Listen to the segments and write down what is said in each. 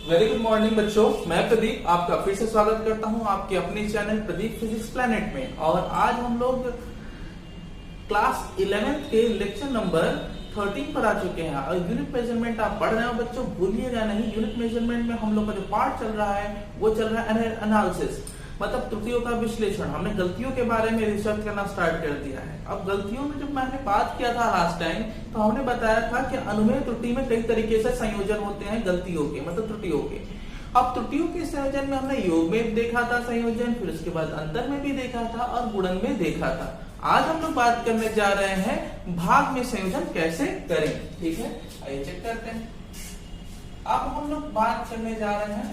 Very good morning बच्चों, मैं प्रदीप आपका फिर से स्वागत करता हूं आपके अपने चैनल प्रदीप फिजिक्स प्लैनेट में। और आज हम लोग क्लास 11th के लेक्चर नंबर 13 पर आ चुके हैं। और यूनिट मेजरमेंट आप पढ़ रहे हो बच्चों, भूलिएगा नहीं। यूनिट मेजरमेंट में हम लोग का जो पार्ट चल रहा है वो चल रहा है एनालिसिस, मतलब त्रुटियों का विश्लेषण। हमने गलतियों के बारे में रिसर्च करना स्टार्ट कर दिया है। अब गलतियों में जब मैंने बात किया था लास्ट टाइम, तो हमने बताया था कि अनुमेय त्रुटि में कई तरीके से संयोजन होते हैं गलतियों के, मतलब त्रुटियों के। अब त्रुटियों के संयोजन में हमने योग में देखा था संयोजन, फिर उसके बाद अंतर में भी देखा था और गुणन में देखा था। आज हम लोग बात करने जा रहे हैं भाग में संयोजन कैसे करें। ठीक है, आइए चेक करते हैं। अब हम लोग बात करने जा रहे हैं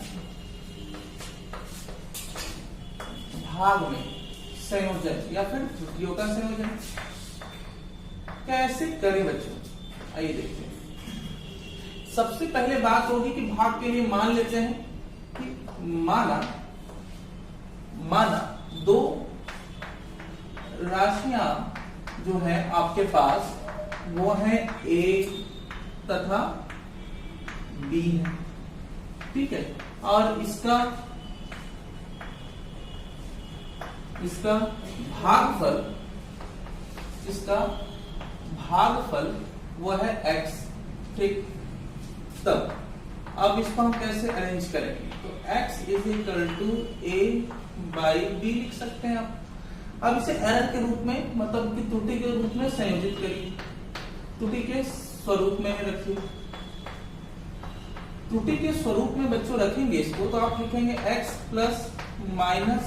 भाग में संयोजन या फिर त्रुटियों का संयोजन कैसे करें बच्चों। आइए देखते हैं। सबसे पहले बात होगी कि भाग के लिए मान लेते हैं कि माना दो राशियां जो है आपके पास वो है A तथा B है, ठीक है। और इसका भागफल वो है x, ठीक। तब अब इसको हम कैसे अरेंज करेंगे, तो x is equal to a by b लिख सकते हैं आप। अब इसे एरर के रूप में, मतलब कि त्रुटि के रूप में संयोजित करिए, त्रुटि के स्वरूप में रखिए। त्रुटि के स्वरूप में बच्चों रखेंगे इसको, तो आप लिखेंगे x plus minus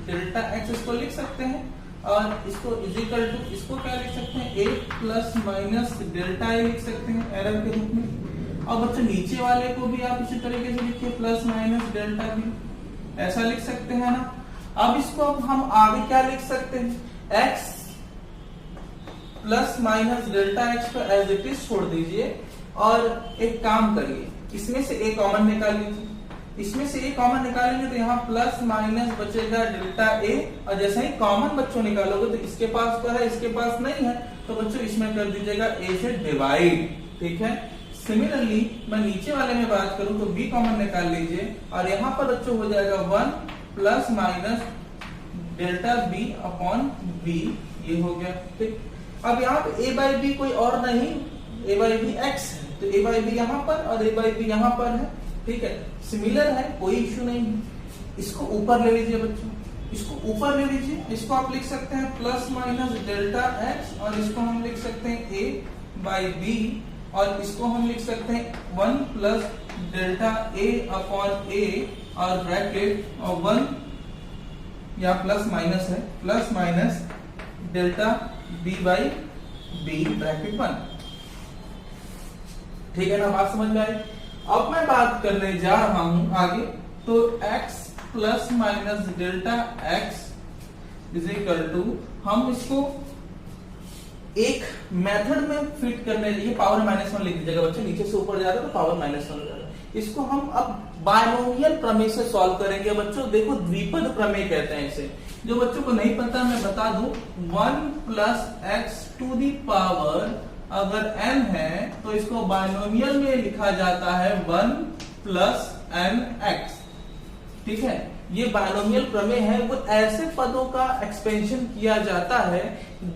delta x इसको लिख सकते हैं। और इसको इज इक्वल टू, इसको क्या लिख सकते हैं, a plus minus delta a लिख सकते हैं एरर के रूप में। और बच्चों नीचे वाले को भी आप इसी तरीके से लिखिए, प्लस माइनस डेल्टा b, ऐसा लिख सकते हैं ना। अब इसको अब हम आगे क्या लिख सकते हैं, x plus minus delta x को एज इट इज छोड़ दीजिए और एक काम करिए, इसमें से a कॉमन निकाल लीजिए। इसमें से a कॉमन निकालेंगे तो यहाँ प्लस माइनस बचेगा डेल्टा a, और जैसे ही कॉमन बच्चों निकालोगे तो इसके पास तो है, इसके पास नहीं है, तो बच्चों इसमें कर दीजिएगा a से डिवाइड, ठीक है। सिमिलरली मैं नीचे वाले में बात करूं तो b कॉमन निकाल लीजिए, और यहाँ पर बच्चों हो जाएगा 1 plus minus delta b upon b, ये हो गया, ठीक। अब यहाँ पे a बाई बी कोई और नहीं, a बाई बी x है, तो a बाई बी यहाँ पर और a बाई बी यहाँ पर है, ठीक है। सिमिलर है, कोई इश्यू नहीं है। इसको ऊपर ले लीजिए बच्चों, इसको ऊपर ले लीजिए। इसको आप लिख सकते हैं प्लस माइनस डेल्टा x, और इसको हम लिख सकते हैं a बाई बी, और इसको हम लिख सकते हैं 1 plus delta a upon a, और ब्रैकेट और 1 या प्लस माइनस है, plus minus delta b by b bracket 1, ठीक है ना। बात समझ में आई। अब मैं बात करने जा रहा हूं आगे, तो x plus minus delta x is equal to, हम इसको एक मेथड में फिट करने लिए पावर -1 लिख दीजिएगा बच्चों, नीचे से ऊपर जा रहा है तो पावर -1 हो जाएगा। इसको हम अब बायनोमियल प्रमेय से सॉल्व करेंगे बच्चों। देखो द्विपद प्रमेय कहते हैं इसे, जो बच्चों को नहीं पता मैं बता दूं। 1 plus x to the power अगर n है तो इसको बायनोमियल में लिखा जाता है 1 प्लस एन एक्स, ठीक है। ये बायनोमियल प्रमेय है, वो ऐसे पदों का एक्सपेंशन किया जाता है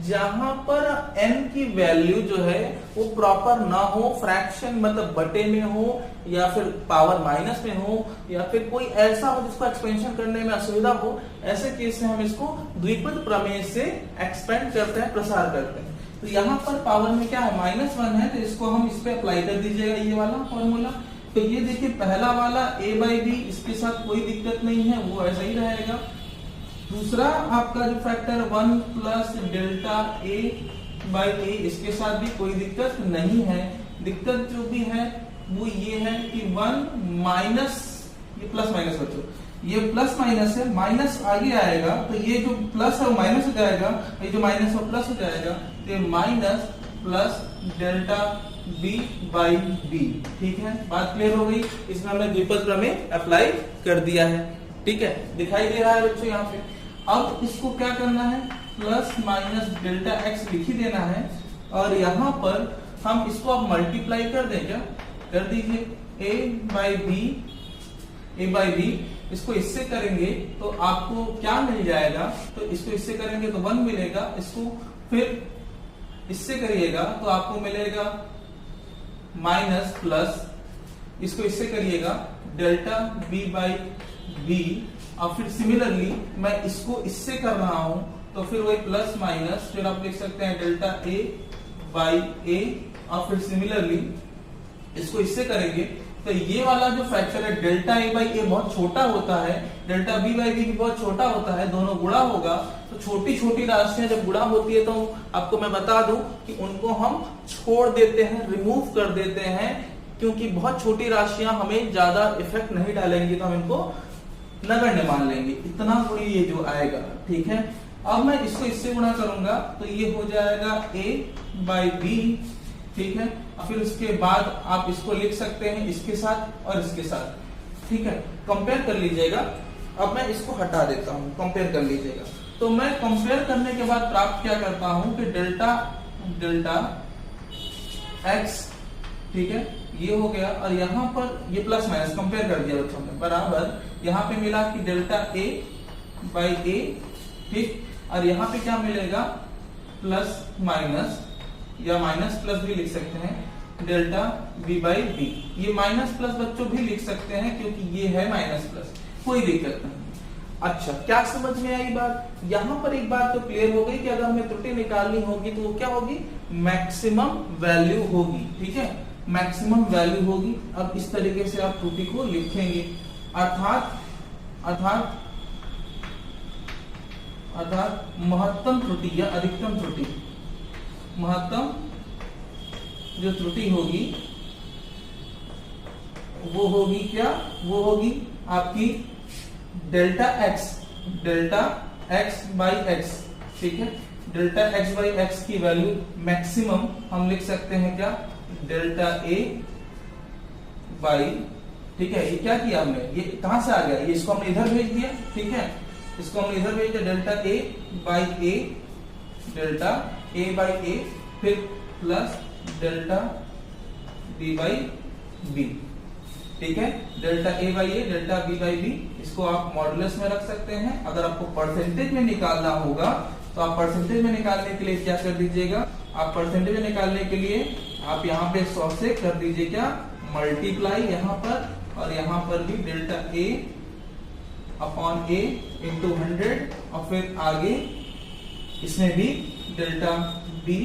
जहां पर n की वैल्यू जो है वो प्रॉपर ना हो, फ्रैक्शन मतलब बटे में हो, या फिर पावर माइनस में हो, या फिर कोई ऐसा हो जिसको एक्सपेंशन करने में असुविधा हो। ऐसे केस में हम इसको द्विपद प्रमेय से एक्सपेंड करते हैं, प्रसार करते हैं। तो यहाँ पर पावर में क्या है, -1 है, तो इसको हम इस पे अप्लाई कर दीजिएगा, ये वाला फॉर्मूला। तो ये देखिए पहला वाला a बाई बी, इसके साथ कोई दिक्कत नहीं है, वो ऐसा ही रहेगा। दूसरा आपका जो factor 1 plus delta a by a, इसके साथ भी कोई दिक्कत नहीं है। दिक्कत जो भी है वो ये है कि 1 माइनस, ये प्लस माइनस बच्चों, ये प्लस माइनस है, माइनस आगे आएगा तो ये जो प्लस है वो माइनस हो जाएगा, ये जो माइनस है प्लस हो जाएगा, तो minus plus delta b by b, ठीक है। बात क्लियर हो गई। इसमें हमने द्विपद प्रमेय अप्लाई कर दिया है, ठीक है, दिखाई दे रहा है बच्चों यहाँ पे। अब इसको क्या करना है, प्लस माइनस डेल्टा x लिख ही देना है, और यहाँ पर हम इसको अब मल्टीप्लाई कर दें, क्या कर दीजिए, a by B A by B, इसको इससे करेंगे तो आपको क्या मिल जाएगा, तो इसको इससे करेंगे तो 1 मिलेगा, इसको फिर इससे करिएगा तो आपको मिलेगा माइनस प्लस, इसको इससे करिएगा डेल्टा बी बाई बी, और फिर सिमिलरली मैं इसको इससे कर रहा हूं तो फिर वही प्लस माइनस, फिर आप लिख सकते हैं डेल्टा ए बाई ए, और फिर सिमिलरली इसको इससे करेंगे तो ये वाला जो फैक्टर है डेल्टा ए बाई ए बहुत छोटा होता है, डेल्टा बी बाई बी भी बहुत छोटा होता है, दोनों गुणा होगा तो छोटी छोटी राशियां जब गुणा होती है तो आपको मैं बता दूं कि उनको हम छोड़ देते हैं, रिमूव कर देते हैं, क्योंकि बहुत छोटी राशियां हमें ज्यादा इफेक्ट नहीं डालेंगी तो हम इनको नगण्य मान लेंगे, इतना गुणी ये जो आएगा। ठीक है, अब मैं इसको इससे गुणा करूंगा तो ये हो जाएगा a बाई बी। ठीक है, और फिर उसके बाद आप इसको लिख सकते हैं इसके साथ और इसके साथ। ठीक है, कंपेयर कर लीजिएगा। अब मैं इसको हटा देता हूं, कंपेयर कर लीजिएगा। तो मैं कंपेयर करने के बाद प्राप्त क्या करता हूं कि डेल्टा x, ठीक है, ये हो गया, और यहाँ पर ये प्लस माइनस कंपेयर कर दिया बच्चों ने, बराबर यहाँ पे मिला कि डेल्टा a बाई ए, ठीक, और यहाँ पे क्या मिलेगा प्लस माइनस, या माइनस प्लस भी लिख सकते हैं, डेल्टा b बाई बी। ये माइनस प्लस बच्चों भी लिख सकते हैं क्योंकि ये है माइनस प्लस, कोई दिक्कत नहीं। अच्छा, क्या समझ में आई बात? यहाँ पर एक बात तो क्लियर हो गई कि अगर हमें त्रुटि निकालनी होगी तो वो क्या होगी, मैक्सिमम वैल्यू होगी। ठीक है, मैक्सिमम वैल्यू होगी। अब इस तरीके से आप त्रुटि को लिखेंगे, अर्थात महत्तम त्रुटि या अधिकतम त्रुटि, महत्तम जो त्रुटि होगी वो होगी क्या, वो होगी आपकी डेल्टा x बाई एक्स। ठीक है, डेल्टा x बाई एक्स की वैल्यू मैक्सिमम हम लिख सकते हैं क्या, डेल्टा a बाई, ठीक है, ये क्या किया हमने, ये कहां से आ गया, ये इसको हमने इधर भेज दिया। ठीक है, इसको हमने इधर भेज दिया, delta a by a, delta a by a, फिर plus delta b by b। ठीक है, delta a by a, delta b by b, इसको आप मॉडुलस में रख सकते हैं। अगर आपको परसेंटेज में निकालना होगा तो आप परसेंटेज में निकालने के लिए क्या कर दीजिएगा, आप परसेंटेज में निकालने के लिए आप यहाँ पे 100 से कर दीजिए क्या, मल्टीप्लाई यहाँ पर, और यहाँ पर भी delta a upon a into 100, और फिर आगे इसमें भी delta b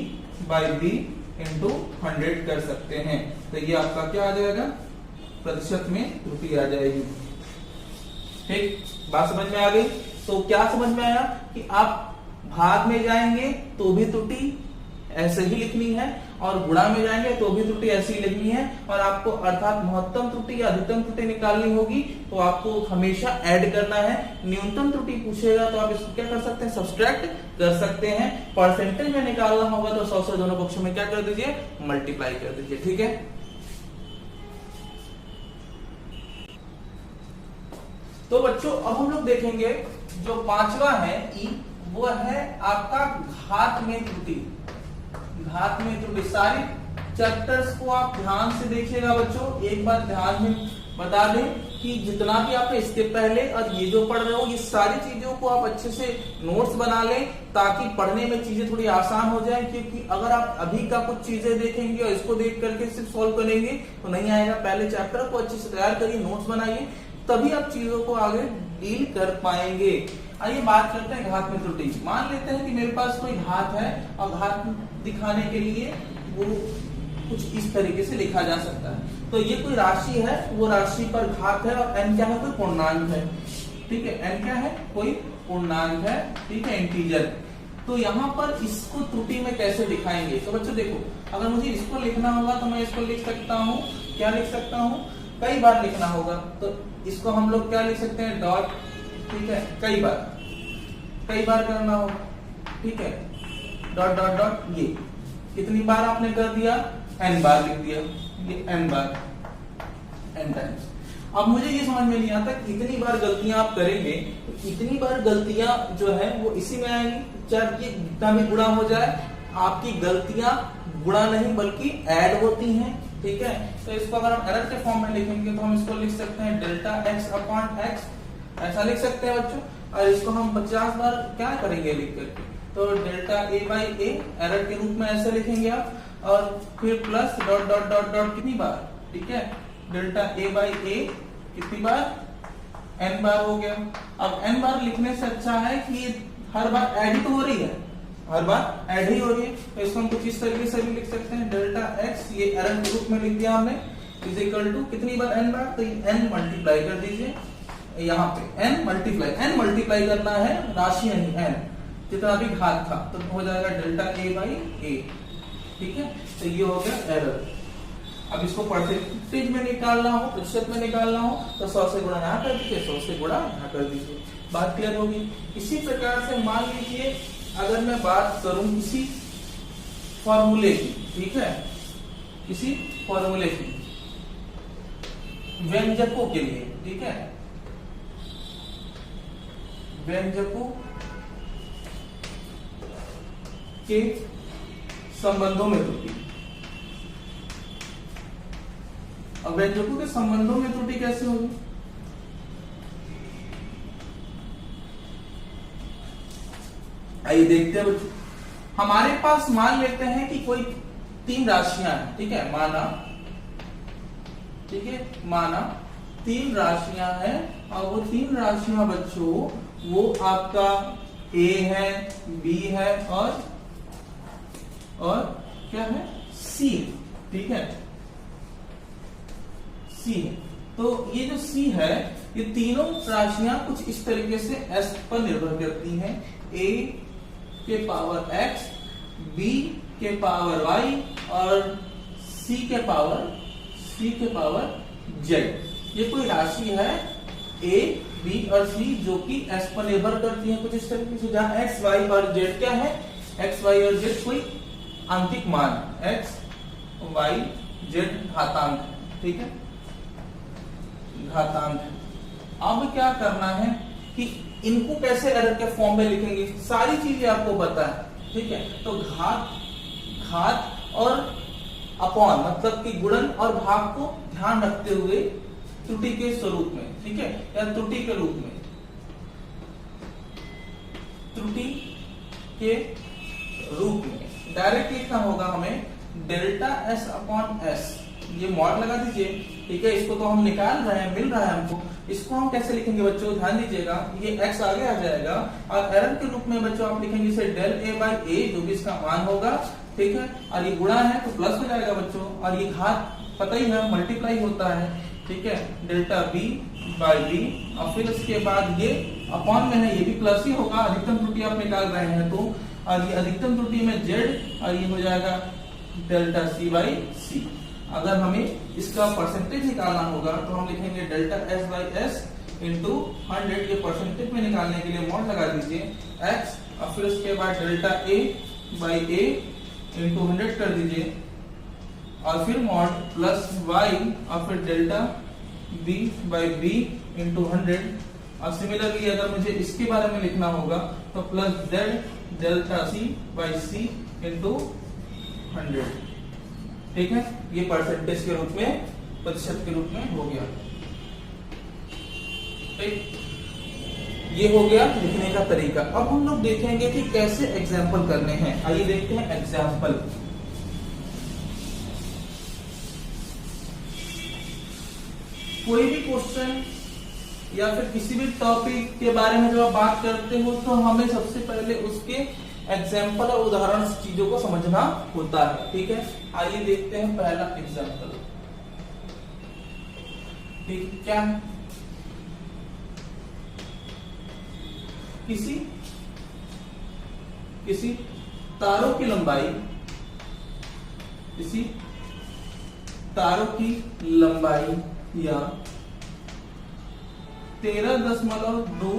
by b into 100 कर सकते हैं। तो ये आपका क्या आ जाएगा, प्रतिशत में त्रुटि आ जाएगी। ठीक, बात समझ में आ गई? तो क्या समझ में आया कि आप भाग में जाएंगे तो भी त्रुटि ऐसे ही लिखनी है, और गुणा में जाएंगे तो भी त्रुटि ऐसी ही लिखनी है, और आपको अर्थात महत्तम त्रुटि या अधिकतम त्रुटि निकालनी होगी तो आपको हमेशा ऐड करना है। न्यूनतम त्रुटि पूछेगा तो आप इसको क्या कर सकते हैं, सब्सट्रैक्ट कर सकते हैं। परसेंटेज में निकालना होगा तो 100 से दोनों पक्षों में क्या कर दीजिए, मल्टीप्लाई कर दीजिए। ठीक है, तो बच्चों अब हम लोग देखेंगे जो पांचवा है ई, वो है आपका घात में त्रुटि। घात में त्रुटि, सारी चैप्टर्स को आप ध्यान से देखिएगा बच्चों। एक बात ध्यान में बता दें कि जितना भी आपने इसके पहले और ये जो पढ़ रहे हो, ये सारी चीजों को आप अच्छे से नोट्स बना लें ताकि पढ़ने में चीजें थोड़ी आसान हो जाए। क्योंकि अगर आप अभी का कुछ चीजें देखेंगे और इसको देख करके सिर्फ सॉल्व करेंगे तो नहीं आएगा। पहले चैप्टर को अच्छे से तैयार करिए, नोट्स बनाइए, तभी आप चीजों को आगे डील कर पाएंगे। आइए बात करते हैं घात में त्रुटि। मान लेते हैं कि मेरे पास कोई घात है और घात दिखाने के लिए वो कुछ इस तरीके से लिखा जा सकता है। तो ये कोई राशि है, वो राशि पर घात है, और n क्या है, कोई पूर्णांक है। ठीक है, n क्या है, कोई पूर्णांक है। ठीक है, इंटीजर। तो यहाँ पर इसको त्रुटि में कैसे दिखाएंगे, तो बच्चों देखो, अगर मुझे इसको लिखना होगा तो मैं इसको लिख सकता हूँ, क्या लिख सकता हूँ, कई बार लिखना होगा तो इसको हम लोग क्या लिख सकते हैं, डॉट। ठीक है, कई बार करना होगा। ठीक है, डॉट डॉट डॉट, ये कितनी बार आपने कर दिया, n बार लिख दिया, ये n बार, n टाइम्स। अब मुझे ये समझ में नहीं आता कि इतनी बार गलतियां आप करेंगे तो इतनी बार गलतियां जो है वो इसी में आएंगी। चाहे जितना भी गुणा हो जाए, आपकी गलतियां गुणा नहीं बल्कि ऐड होती हैं। ठीक है। तो इसको अगर हम एरर के फॉर्म में लिखेंगे तो हम इसको लिख सकते हैं डेल्टा x अपॉन x, ऐसा लिख सकते हैं बच्चों। और इसको हम 50 बार क्या करेंगे लिख करके, तो delta a by A error के रूप में ऐसे लिखेंगे आप, और फिर plus dot dot dot dot कितनी बार, ठीक है, डेल्टा a बाई ए कितनी बार, n बार हो गया। अब n बार लिखने से अच्छा है कि ये हर बार ऐड ही तो हो रही है, हर बार ऐड ही हो रही है, तो इसको हम कुछ इस तरीके से भी लिख सकते हैं, डेल्टा x ये एरर के रूप में लिख दिया हमने, इज इक्वल टू कितनी बार n बार, तो n मल्टीप्लाई कर दीजिए यहाँ पे, n मल्टीप्लाई करना है, राशि नहीं n, जितना भी घात था, तो हो जाएगा डेल्टा a बाई ए, ठीक है। तो ये हो गया एरर। अब इसको परसेंटेज में निकालना हो, प्रतिशत में निकालना हो, तो 100 से गुणा यहाँ कर दीजिए, 100 से गुणा यहाँ कर दीजिए, बात क्लियर होगी। इसी प्रकार से मान लीजिए अगर मैं बात करूं किसी फॉर्मूले की, ठीक है, किसी फॉर्मूले की व्यंजकों के लिए, ठीक है, व्यंजकों के संबंधों में त्रुटि। अब व्यंजकों के संबंधों में त्रुटि कैसे होगी, आइए देखते हैं बच्चों। हमारे पास मान लेते हैं कि कोई 3 राशियां हैं, ठीक है, माना, ठीक है, माना 3 राशियां हैं, और वो 3 राशियां बच्चों वो आपका a है, b है, और क्या है, c, ठीक है, c है। तो ये जो c है, ये तीनों राशियां कुछ इस तरीके से s पर निर्भर करती हैं, a के पावर x, b के पावर y, और c के पावर z। ये कोई राशि है a, b और c जो कि s पर निर्भर करती है कुछ इस तरीके से, जहां x, y और z क्या है, x, y और z कोई आंतरिक मान, x, y, z घातांक है, ठीक है, घातांक है। अब क्या करना है कि इनको कैसे एरर के फॉर्म में लिखेंगे, सारी चीजें आपको पता है, ठीक है। तो घात और अपॉन मतलब कि गुणन और भाग को ध्यान रखते हुए त्रुटि के स्वरूप में, ठीक है, या त्रुटि के रूप में, त्रुटि के रूप में डायरेक्ट लिखना होगा हमें डेल्टा s अपॉन s, ये मॉड लगा दीजिए, ठीक है। इसको तो हम निकाल रहे हैं, मिल रहा है हमको, इसको हम कैसे लिखेंगे बच्चों, ध्यान दीजिएगा, ये x आगे आ जाएगा, और एरर के रूप में बच्चों आप लिखेंगे इसे डेल a बाई ए, जो भी इसका मान होगा, ठीक है, और ये गुणा है तो प्लस हो जाएगा बच्चों, और ये घात पता ही है मल्टीप्लाई होता है, ठीक है, डेल्टा b बाई b, और फिर उसके बाद ये अपॉन में है, ये भी प्लस ही होगा, अधिकतम त्रुटि आप निकाल रहे हैं तो, और ये अधिकतम त्रुटि में z, और ये हो जाएगा डेल्टा c बाई c। अगर हमें इसका परसेंटेज निकालना होगा तो हम लिखेंगे delta s by s into 100, ये परसेंटेज में निकालने के लिए मॉड लगा दीजिए x, और फिर उसके बाद delta a by a into 100 कर दीजिए, और फिर मॉड प्लस y, और फिर delta b by b into 100, और सिमिलरली अगर मुझे इसके बारे में लिखना होगा तो plus z delta c by c into 100, ठीक है। ये परसेंटेज के रूप में, प्रतिशत के रूप में हो गया, ठीक, ये हो गया लिखने का तरीका। अब हम लोग देखेंगे कि कैसे एग्जाम्पल करने हैं, आइए देखते हैं एग्जाम्पल। कोई भी क्वेश्चन या फिर किसी भी टॉपिक के बारे में जब आप बात करते हो तो हमें सबसे पहले उसके एग्जाम्पल और उदाहरण चीजों को समझना होता है, ठीक है। आइए देखते हैं पहला एग्जाम्पल, ठीक, क्या है, किसी तारों की लंबाई, किसी तारों की लंबाई या 13.2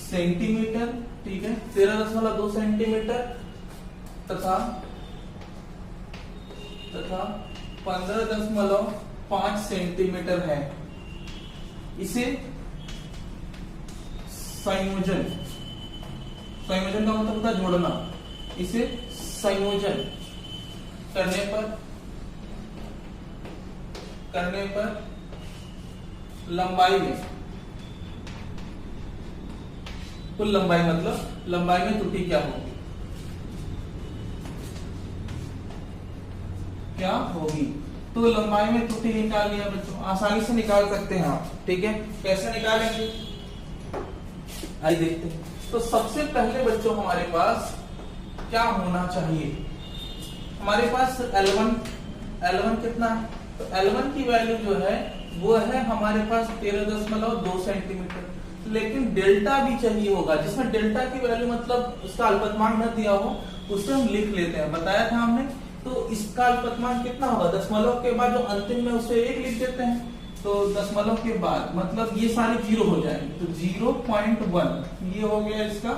सेंटीमीटर, ठीक है, 13.2 सेंटीमीटर तथा 15.5 सेंटीमीटर है। इसे संयोजन का मतलब होता है जोड़ना, इसे संयोजन करने पर करने पर लंबाई में, कुल लंबाई मतलब लंबाई में त्रुटि क्या होगी, क्या होगी। तो लंबाई में त्रुटि निकाल लिया बच्चों, आसानी से निकाल सकते हैं आप, ठीक है। कैसे निकालेंगे आइए देखते हैं। तो सबसे पहले बच्चों हमारे पास क्या होना चाहिए, हमारे पास L1 कितना है, तो L1 की वैल्यू जो है वो है हमारे पास 13.2 सेंटीमीटर, लेकिन डेल्टा भी चाहिए होगा, जिसमें डेल्टा की वैल्यू मतलब उसका अल्पतमांक न दिया हो उसे हम लिख लेते हैं, बताया था हमने। तो इसका अल्पतमांक कितना होगा, दशमलव के बाद जो अंतिम में उसे 1 लिख देते हैं, तो दशमलव के बाद मतलब ये सारे जीरो हो जाएंगे, तो 0.1 ये हो गया इसका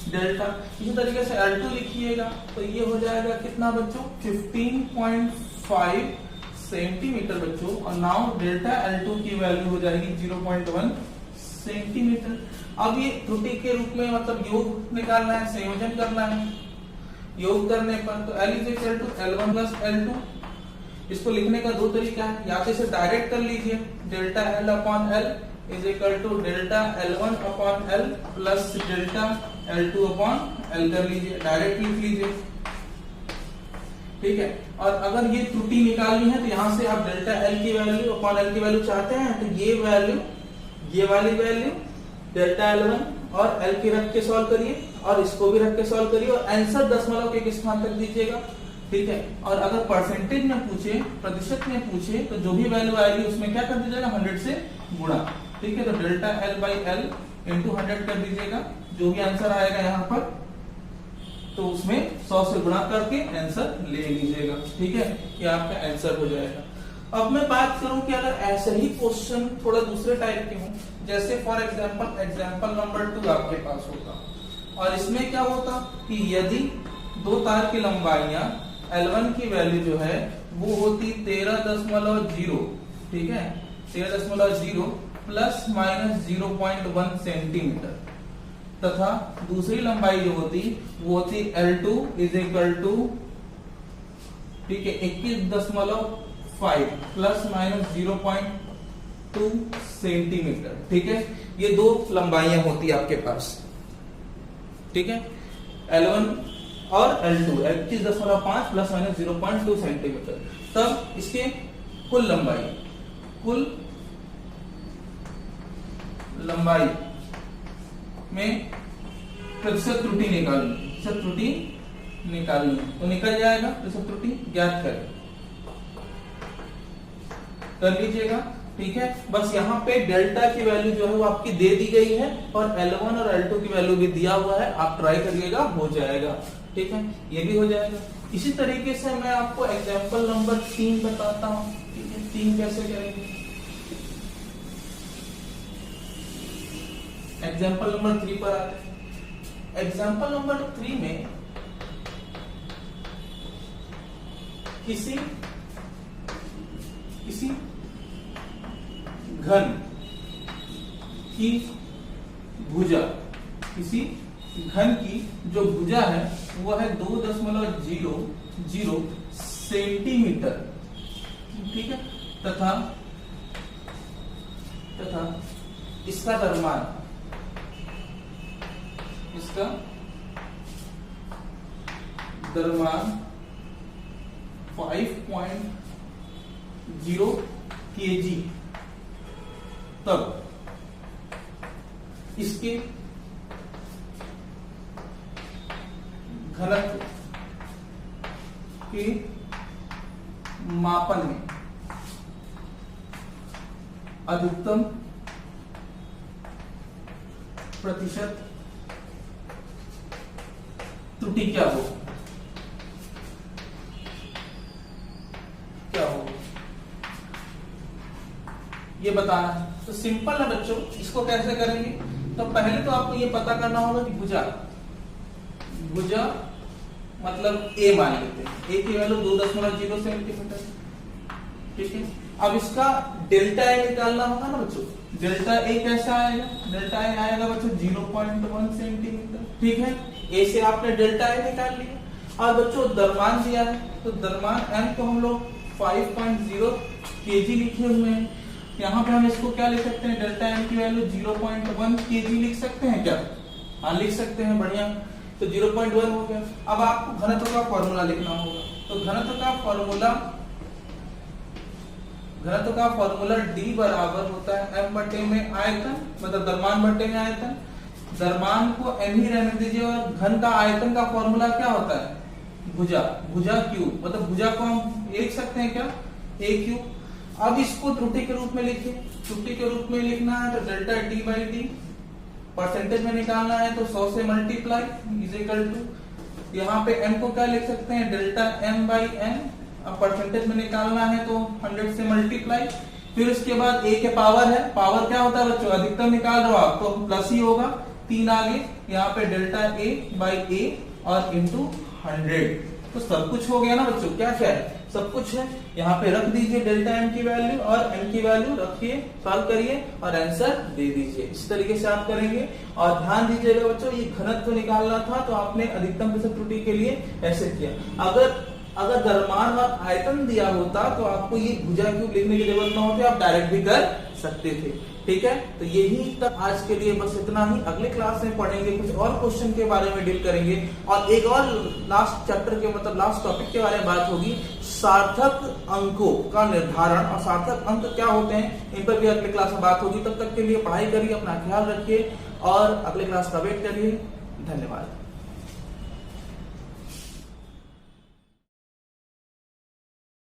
डेल्टा। इसी तरीके से L2 लिखिएगा, तो ये हो जाएगा कितना बच्चों 15.5 सेंटीमीटर बच्चों, और नाउ डेल्टा L2 की वैल्यू हो जाएगी 0.1 सेंटीमीटर। अब ये त्रुटि के रूप में मतलब योग निकालना है, संयोजन करना है। योग करने पर तो L is equal to L1 plus L2, इसको लिखने का दो तरीका है, या तो इसे डायरेक्ट कर लीजिए, delta L upon L is equal to delta L1 upon L plus delta L2 upon L कर लीजिए, डायरेक्ट लिख लीजिए, ठीक है। और अगर ये त्रुटि निकालनी है तो यहाँ से आप डेल्टा L की वैल्यू अपॉन L की वैल्यू चाहते हैं, तो ये वैल्यू, ये वाली वैल्यू डेल्टा L1 और L की रख के सॉल्व करिए, और इसको भी रख के सॉल्व करिए, और आंसर दशमलव के एक स्थान तक दीजिएगा, ठीक है। और अगर परसेंटेज में पूछे, प्रतिशत में पूछे, तो जो भी वैल्यू आएगी उसमें क्या कर दीजिएगा 100 से गुणा, ठीक है। तो delta L by L into 100 कर दीजिएगा, जो भी आंसर आएगा यहाँ पर तो उसमें 100 से गुणा करके आंसर ले लीजिएगा, ठीक है। ये आपका आंसर हो जाएगा। अब मैं बात करूं कि अगर ऐसे ही क्वेश्चन थोड़ा दूसरे टाइप के हों, जैसे फॉर एग्जांपल नंबर 2 आपके पास होता, और इसमें क्या होता कि यदि दो तार की लंबाइयां L1 की वैल्यू जो है वो होती 13.0, ठीक है, 13.0 प्लस माइनस 0.1 सेंटीमीटर, तथा दूसरी लंबाई जो होती वो होती L2 इज इक्वल टू, ठीक है, 21.5 प्लस माइनस 0.2 सेंटीमीटर, ठीक है। ये दो लंबाइयां होती है आपके पास, ठीक है, L1 और L2 21.5 प्लस माइनस 0.2 सेंटीमीटर। तब इसके कुल लंबाई में प्रतिशत त्रुटि निकालनी, तो निकल जाएगा प्रतिशत त्रुटि ज्ञात कर लीजिएगा, ठीक है। बस यहाँ पे डेल्टा की वैल्यू जो है वो आपकी दे दी गई है, और L1 और L2 की वैल्यू भी दिया हुआ है, आप ट्राई करिएगा, हो जाएगा, ठीक है, ये भी हो जाएगा। इसी तरीके से मैं आपको एग्जांपल नंबर 3 बताता हूँ, ठीक है। 3 कैसे करेंगे, एग्जांपल नंबर 3 पर आते हैं। एग्जांपल नंबर 3 में किसी घन की भुजा, किसी घन की जो भुजा है वो है 2.00 सेंटीमीटर, ठीक है, तथा इसका द्रव्यमान 5.0 kg, तब इसके घनत्व के मापन में अधिकतम प्रतिशत त्रुटि क्या हो, ये बताना है। तो सिंपल है बच्चों, इसको कैसे करेंगे, तो पहले तो आपको ये पता करना होगा कि भुजा मतलब A मान लेते हैं, A की वैल्यू 2.0 सेंटीमीटर, ठीक है। अब इसका डेल्टा A निकालना होगा ना बच्चों, डेल्टा A कैसा आएगा, डेल्टा A आएगा बच्चों 0.1 सेंटीमीटर, ठीक है। A से आपने डेल्टा A निकाल लिया। और बच्चों द्रव्यमान दिया है, तो द्रव्यमान M को हम लोग 5.0 केजी लिखे हुए हैं। यहाँ पे हम इसको क्या लिख सकते हैं, डेल्टा एम की वैल्यू 0.1 केजी लिख सकते हैं क्या? हाँ लिख सकते हैं, बढ़िया। तो 0.1 हो गया। अब आपको घनत्व का फॉर्मूला लिखना होगा। तो घनत्व का फॉर्मूला D बराबर होता है m बटे में आयतन, मतलब द्रव्यमान बटे में आयतन। द्रव्यमान को m ही रहने दीजिए, और घन का आयतन का फॉर्मूला क्या होता है, भुजा, भुजा क्यूब, मतलब भुजा को हम लिख सकते हैं क्या, a क्यूब। अब इसको त्रुटि के रूप में लिखिए। त्रुटि के रूप में लिखना है तो delta D by D, percentage में निकालना है तो 100 से मल्टीप्लाई इज इक्वल टू, यहाँ पे m को क्या लिख सकते हैं, डेल्टा m बाई n। अब परसेंटेज में निकालना है तो 100 से मल्टीप्लाई, फिर उसके बाद a के पावर है, पावर क्या होता है बच्चों, अधिकतम निकाल रहे हो आप तो प्लस ही होगा, 3 आगे, यहाँ पे डेल्टा a बाई a और इंटू 100। तो सब कुछ हो गया ना बच्चों, क्या क्या है, सब कुछ है। यहाँ पे रख दीजिए डेल्टा m की वैल्यू और m की वैल्यू रखिए, सॉल्व करिए और आंसर दे दीजिए। इस तरीके से आप करेंगे। और ध्यान दीजिएगा बच्चों, ये घनत्व निकालना था तो आपने अधिकतम प्रतिशत त्रुटि के लिए ऐसे किया। अगर द्रव्यमान और आयतन दिया होता तो आपको ये भुजा क्यूब लिखने की जरूरत न होती, आप डायरेक्ट भी कर सकते थे। ठीक है, तो यही तक आज के लिए बस इतना ही। अगले क्लास में पढ़ेंगे, कुछ और क्वेश्चन के बारे में डील करेंगे, और एक और लास्ट चैप्टर के मतलब लास्ट टॉपिक के बारे में बात होगी, सार्थक अंकों का निर्धारण और सार्थक अंक क्या होते हैं, इन पर भी अगले क्लास में बात होगी। तब तक के लिए पढ़ाई करिए, अपना ख्याल रखिए और अगले क्लास का वेट करिए। धन्यवाद।